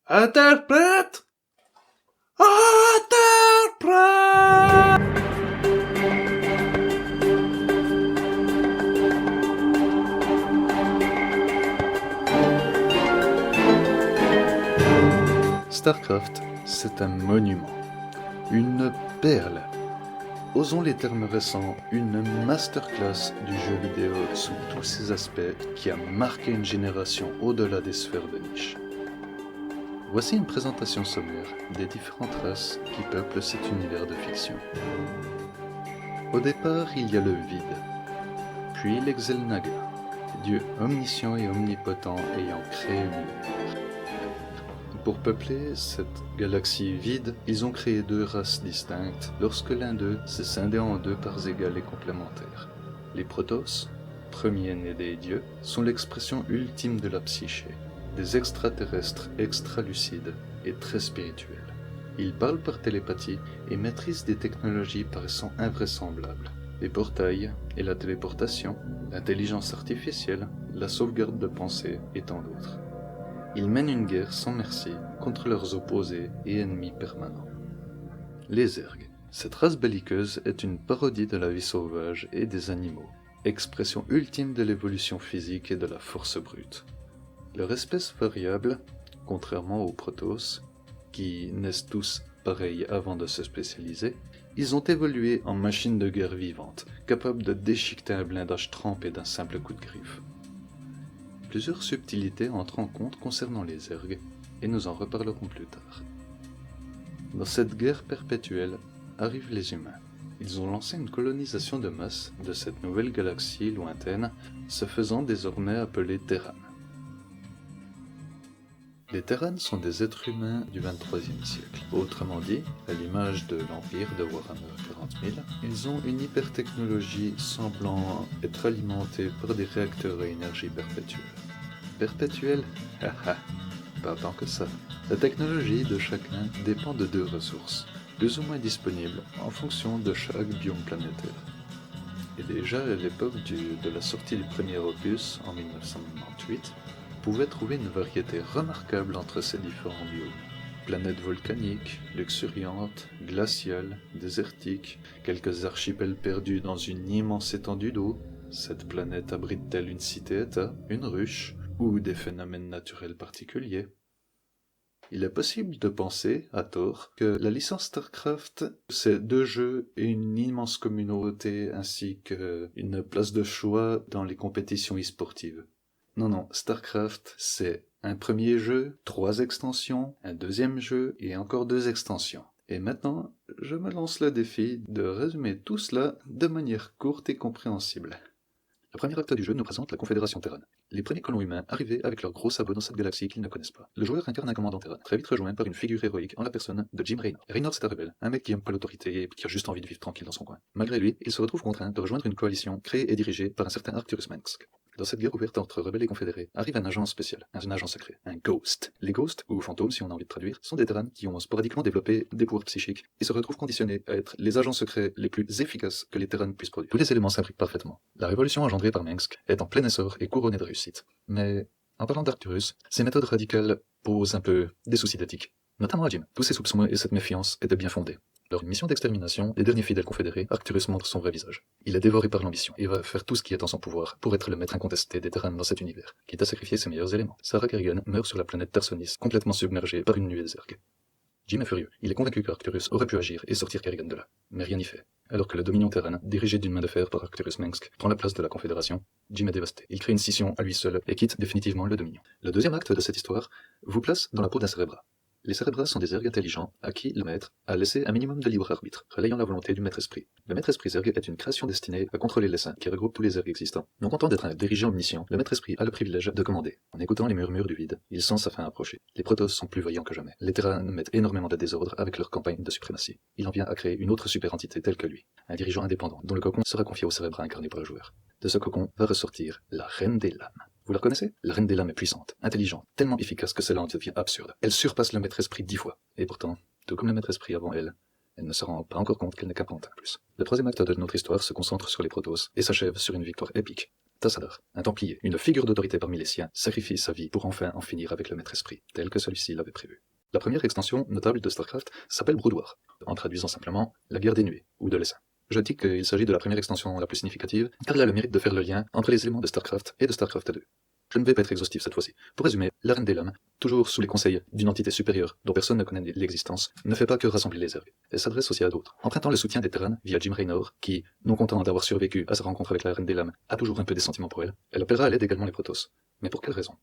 Interprète! Interprète! StarCraft, c'est un monument, une perle. Osons les termes récents, une masterclass du jeu vidéo sous tous ses aspects qui a marqué une génération au-delà des sphères de niche. Voici une présentation sommaire des différentes races qui peuplent cet univers de fiction. Au départ, il y a le vide, puis l'Exelnaga, dieu omniscient et omnipotent ayant créé l'univers. Pour peupler cette galaxie vide, ils ont créé deux races distinctes lorsque l'un d'eux s'est scindé en deux parts égales et complémentaires. Les Protoss, premiers-nés des dieux, sont l'expression ultime de la psyché, des extraterrestres extra-lucides et très spirituels. Ils parlent par télépathie et maîtrisent des technologies paraissant invraisemblables. Les portails et la téléportation, l'intelligence artificielle, la sauvegarde de pensée et tant d'autres. Ils mènent une guerre sans merci contre leurs opposés et ennemis permanents. Les Zergs. Cette race belliqueuse est une parodie de la vie sauvage et des animaux, expression ultime de l'évolution physique et de la force brute. Leur espèce variable, contrairement aux Protoss, qui naissent tous pareils avant de se spécialiser, ils ont évolué en machines de guerre vivantes, capables de déchiqueter un blindage trempé d'un simple coup de griffe. Plusieurs subtilités entrent en compte concernant les Zergs, et nous en reparlerons plus tard. Dans cette guerre perpétuelle, arrivent les humains. Ils ont lancé une colonisation de masse de cette nouvelle galaxie lointaine, se faisant désormais appeler Terran. Les Terrans sont des êtres humains du XXIIIe siècle. Autrement dit, à l'image de l'Empire de Warhammer 40 000, ils ont une hypertechnologie semblant être alimentée par des réacteurs à énergie perpétuelle. Perpétuelle? Haha, pas tant que ça. La technologie de chacun dépend de deux ressources, plus ou moins disponibles en fonction de chaque biome planétaire. Et déjà à l'époque de la sortie du premier opus en 1998, on pouvait trouver une variété remarquable entre ces différents biomes. Planètes volcaniques, luxuriantes, glaciales, désertiques, quelques archipels perdus dans une immense étendue d'eau. Cette planète abrite-t-elle une cité-état, une ruche, ou des phénomènes naturels particuliers? Il est possible de penser, à tort, que la licence StarCraft, c'est deux jeux et une immense communauté ainsi qu'une place de choix dans les compétitions e-sportives. Non, StarCraft, c'est un premier jeu, 3 extensions, un deuxième jeu et encore 2 extensions. Et maintenant, je me lance le défi de résumer tout cela de manière courte et compréhensible. Le premier acte du jeu nous présente la Confédération Terran. Les premiers colons humains arrivés avec leurs gros sabots dans cette galaxie qu'ils ne connaissent pas. Le joueur incarne un commandant Terran, très vite rejoint par une figure héroïque en la personne de Jim Raynor. Raynor, c'est un rebelle, un mec qui aime pas l'autorité et qui a juste envie de vivre tranquille dans son coin. Malgré lui, il se retrouve contraint de rejoindre une coalition créée et dirigée par un certain Arcturus Mengsk. Dans cette guerre ouverte entre rebelles et confédérés, arrive un agent spécial, un agent secret, un Ghost. Les Ghosts, ou fantômes si on a envie de traduire, sont des Terrans qui ont sporadiquement développé des pouvoirs psychiques et se retrouvent conditionnés à être les agents secrets les plus efficaces que les Terrans puissent produire. Tous les éléments s'imbriquent parfaitement. La révolution engendrée par Mengsk est en plein essor et couronnée de réussite. Mais, en parlant d'Arcturus, ces méthodes radicales posent un peu des soucis d'éthique. Notamment à Jim. Tous ses soupçons et cette méfiance étaient bien fondés. Lors d'une mission d'extermination des derniers fidèles confédérés, Arcturus montre son vrai visage. Il est dévoré par l'ambition et va faire tout ce qui est en son pouvoir pour être le maître incontesté des Terrans dans cet univers, quitte à sacrifier ses meilleurs éléments. Sarah Kerrigan meurt sur la planète Tarsonis, complètement submergée par une nuée de Zerg. Jim est furieux. Il est convaincu qu'Arcturus aurait pu agir et sortir Kerrigan de là. Mais rien n'y fait. Alors que le Dominion Terran, dirigé d'une main de fer par Arcturus Mengsk, prend la place de la Confédération, Jim est dévasté. Il crée une scission à lui seul et quitte définitivement le Dominion. Le deuxième acte de cette histoire vous place dans la peau d'un Cérébra. Les Cérébras sont des Zerg intelligents à qui le maître a laissé un minimum de libre arbitre, relayant la volonté du maître-esprit. Le maître-esprit Zerg est une création destinée à contrôler les saints qui regroupe tous les Zerg existants. Non content d'être un dirigeant omniscient, le maître-esprit a le privilège de commander. En écoutant les murmures du vide, il sent sa fin approcher. Les Protoss sont plus vaillants que jamais. Les Terrans mettent énormément de désordre avec leur campagne de suprématie. Il en vient à créer une autre super-entité telle que lui, un dirigeant indépendant, dont le cocon sera confié au Cérébra incarné par le joueur. De ce cocon va ressortir la Reine des Lames. Vous la reconnaissez? La Reine des Lames est puissante, intelligente, tellement efficace que cela en devient absurde. Elle surpasse le maître-esprit 10 fois. Et pourtant, tout comme le maître-esprit avant elle, Elle ne se rend pas encore compte qu'elle n'est qu'un pantin de plus. Le troisième acte de notre histoire se concentre sur les Protoss et s'achève sur une victoire épique. Tassadar, un Templier, une figure d'autorité parmi les siens, sacrifie sa vie pour enfin en finir avec le Maître-Esprit, tel que celui-ci l'avait prévu. La première extension notable de StarCraft s'appelle Broudoir, en traduisant simplement la guerre des nuées, ou de l'essaim. Je dis qu'il s'agit de la première extension la plus significative, car elle a le mérite de faire le lien entre les éléments de StarCraft et de StarCraft 2. Je ne vais pas être exhaustif cette fois-ci. Pour résumer, la Reine des Lames, toujours sous les conseils d'une entité supérieure dont personne ne connaît l'existence, ne fait pas que rassembler les Zerg. Elle s'adresse aussi à d'autres, empruntant le soutien des Terrans via Jim Raynor, qui, non content d'avoir survécu à sa rencontre avec la Reine des Lames, a toujours un peu des sentiments pour elle. Elle appellera à l'aide également les Protoss. Mais pour quelle raison?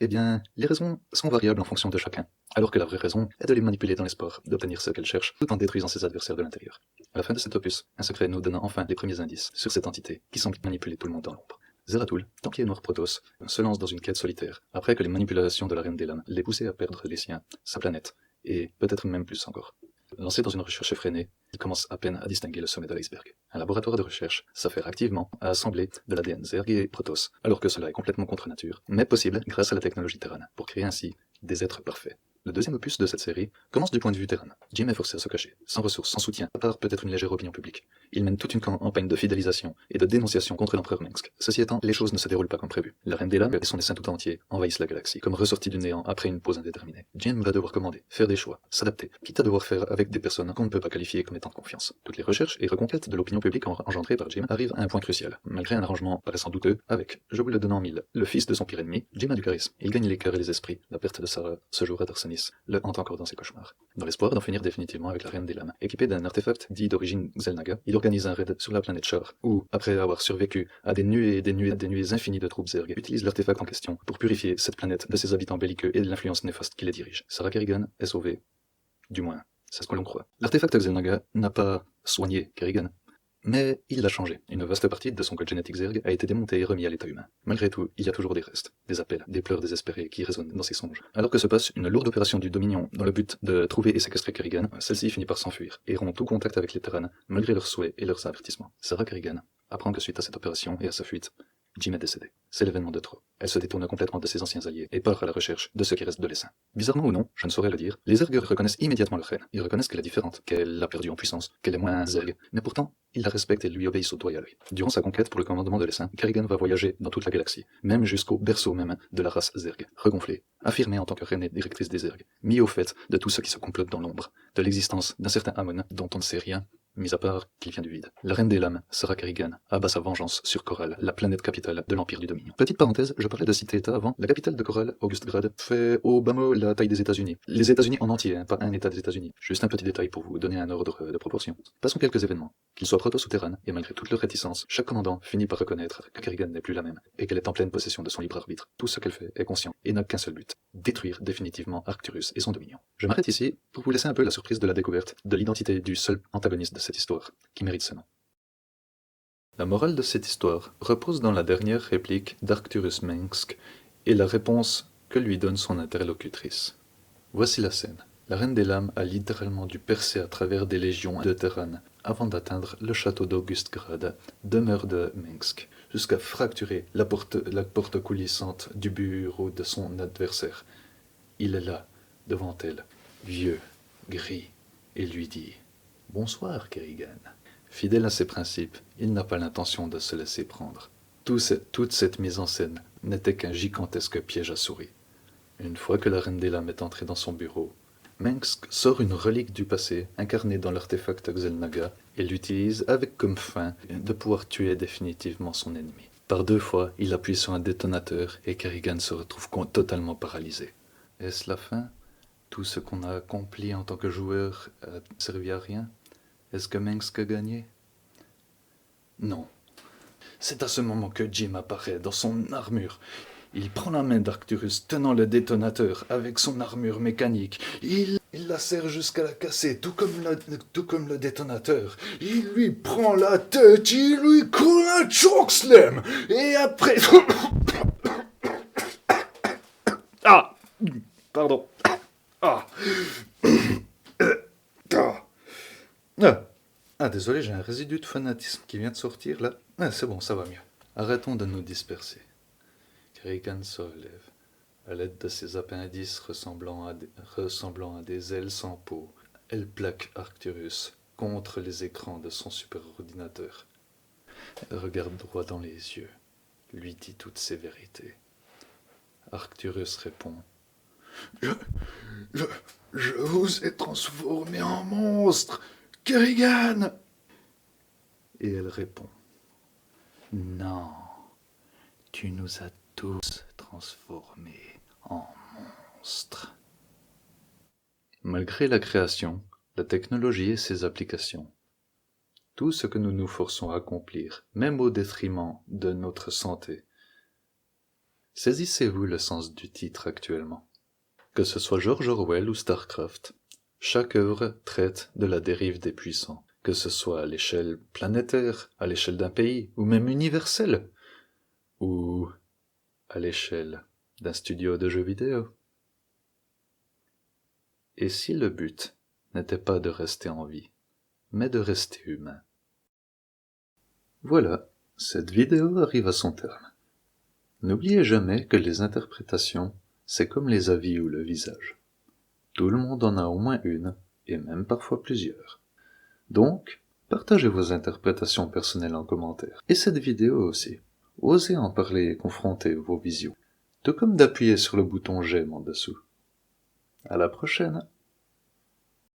Eh bien, les raisons sont variables en fonction de chacun, alors que la vraie raison est de les manipuler dans l'espoir d'obtenir ce qu'elle cherche, tout en détruisant ses adversaires de l'intérieur. À la fin de cet opus, un secret nous donne enfin les premiers indices sur cette entité qui semble manipuler tout le monde dans l'ombre. Zeratul, Templier Noir Protoss, se lance dans une quête solitaire, après que les manipulations de la Reine des Lames l'aient poussé à perdre les siens, sa planète, et peut-être même plus encore. Lancé dans une recherche effrénée, il commence à peine à distinguer le sommet de l'iceberg. Un laboratoire de recherche s'affaire activement à assembler de l'ADN Zerg et Protoss, alors que cela est complètement contre nature, mais possible grâce à la technologie Terran, pour créer ainsi des êtres parfaits. Le deuxième opus de cette série commence du point de vue Terran. Jim est forcé à se cacher, sans ressources, sans soutien, à part peut-être une légère opinion publique. Il mène toute une campagne de fidélisation et de dénonciation contre l'empereur Mengsk. Ceci étant, les choses ne se déroulent pas comme prévu. La Reine des Lames et son dessein tout entier envahissent la galaxie, comme ressortis du néant après une pause indéterminée. Jim va devoir commander, faire des choix, s'adapter, quitte à devoir faire avec des personnes qu'on ne peut pas qualifier comme étant de confiance. Toutes les recherches et reconquêtes de l'opinion publique engendrées par Jim arrivent à un point crucial, malgré un arrangement paraissant douteux avec, je vous le donne en mille, le fils de son pire ennemi. Jim a du charisme, il gagne les cœurs et les esprits. La perte de Sarah, ce jour à Darsanis, le hante encore dans ses cauchemars. Dans l'espoir d'en finir définitivement avec la Reine des Lames, équipé d'un artefact dit d'origine Xel'Naga, il organise un raid sur la planète Char, où, après avoir survécu à des nuées et des nuées infinies de troupes Zerg, utilise l'artefact en question pour purifier cette planète de ses habitants belliqueux et de l'influence néfaste qui les dirige. Sarah Kerrigan est sauvée. Du moins, c'est ce que l'on croit. L'artefact Xel'Naga n'a pas soigné Kerrigan, mais il l'a changé. Une vaste partie de son code génétique Zerg a été démontée et remis à l'état humain. Malgré tout, il y a toujours des restes, des appels, des pleurs désespérés qui résonnent dans ses songes. Alors que se passe une lourde opération du Dominion dans le but de trouver et séquestrer Kerrigan, celle-ci finit par s'enfuir et rompt tout contact avec les Terrans, malgré leurs souhaits et leurs avertissements. Sarah Kerrigan apprend que suite à cette opération et à sa fuite, Jim est décédé. C'est l'événement de trop. Elle se détourne complètement de ses anciens alliés et part à la recherche de ce qui reste de l'essaim. Bizarrement ou non, je ne saurais le dire, les Zerg reconnaissent immédiatement leur reine. Ils reconnaissent qu'elle est différente, qu'elle a perdu en puissance, qu'elle est moins Zerg. Mais pourtant, ils la respectent et lui obéissent au doigt et à l'œil. Durant sa conquête pour le commandement de l'essaim, Kerrigan va voyager dans toute la galaxie, même jusqu'au berceau même de la race Zerg, regonflée, affirmée en tant que reine et directrice des Zerg, mis au fait de tout ce qui se complote dans l'ombre, de l'existence d'un certain Amon dont on ne sait rien, mis à part qu'il vient du vide. La Reine des Lames, Sarah Kerrigan, abat sa vengeance sur Corral, la planète capitale de l'Empire du Dominion. Petite parenthèse, je parlais de cité-état avant. La capitale de Corral, Augustgrad, fait au bas mot la taille des États-Unis. Les États-Unis en entier, pas un État des États-Unis. Juste un petit détail pour vous donner un ordre de proportion. Passons quelques événements. Qu'ils soient Protoss ou Terran, et malgré toute leur réticence, chaque commandant finit par reconnaître que Kerrigan n'est plus la même, et qu'elle est en pleine possession de son libre arbitre. Tout ce qu'elle fait est conscient, et n'a qu'un seul but, détruire définitivement Arcturus et son Dominion. Je m'arrête ici pour vous laisser un peu la surprise de la découverte de l'identité du seul antagoniste de cette histoire, qui mérite ce nom. La morale de cette histoire repose dans la dernière réplique d'Arcturus Mengsk et la réponse que lui donne son interlocutrice. Voici la scène. La Reine des Lames a littéralement dû percer à travers des légions de Terran avant d'atteindre le château d'Augustgrad, demeure de Mengsk, jusqu'à fracturer la porte coulissante du bureau de son adversaire. Il est là, devant elle, vieux, gris, et lui dit « Bonsoir, Kerrigan ». Fidèle à ses principes, il n'a pas l'intention de se laisser prendre. Toute cette mise en scène n'était qu'un gigantesque piège à souris. Une fois que la Reine des Lames est entrée dans son bureau, Mengsk sort une relique du passé, incarnée dans l'artefact Xel'Naga, et l'utilise avec comme fin de pouvoir tuer définitivement son ennemi. Par 2 fois, il appuie sur un détonateur et Kerrigan se retrouve totalement paralysé. Est-ce la fin? Tout ce qu'on a accompli en tant que joueur a servi à rien? Est-ce que Mengsk a gagné? Non. C'est à ce moment que Jim apparaît dans son armure. Il prend la main d'Arcturus tenant le détonateur avec son armure mécanique. Il la serre jusqu'à la casser, tout comme le détonateur. Il lui prend la tête, il lui colle un chokeslam. Et après... Ah! Pardon. Ah! Désolé, j'ai un résidu de fanatisme qui vient de sortir là. C'est bon, ça va mieux. Arrêtons de nous disperser. Kerrigan se relève, à l'aide de ses appendices ressemblant à des ailes sans peau. Elle plaque Arcturus contre les écrans de son superordinateur. Elle regarde droit dans les yeux, lui dit toutes ses vérités. Arcturus répond « Je vous ai transformé en monstre, Kerrigan !» Et elle répond « Non, tu nous as tous transformés en monstres. » Malgré la création, la technologie et ses applications, tout ce que nous nous forçons à accomplir, même au détriment de notre santé. Saisissez-vous le sens du titre actuellement. Que ce soit George Orwell ou Starcraft, chaque œuvre traite de la dérive des puissants, que ce soit à l'échelle planétaire, à l'échelle d'un pays, ou même universelle, ou à l'échelle d'un studio de jeux vidéo. Et si le but n'était pas de rester en vie, mais de rester humain? Voilà, cette vidéo arrive à son terme. N'oubliez jamais que les interprétations, c'est comme les avis ou le visage. Tout le monde en a au moins une, et même parfois plusieurs. Donc, partagez vos interprétations personnelles en commentaire. Et cette vidéo aussi. Osez en parler et confronter vos visions. Tout comme d'appuyer sur le bouton j'aime en dessous. À la prochaine!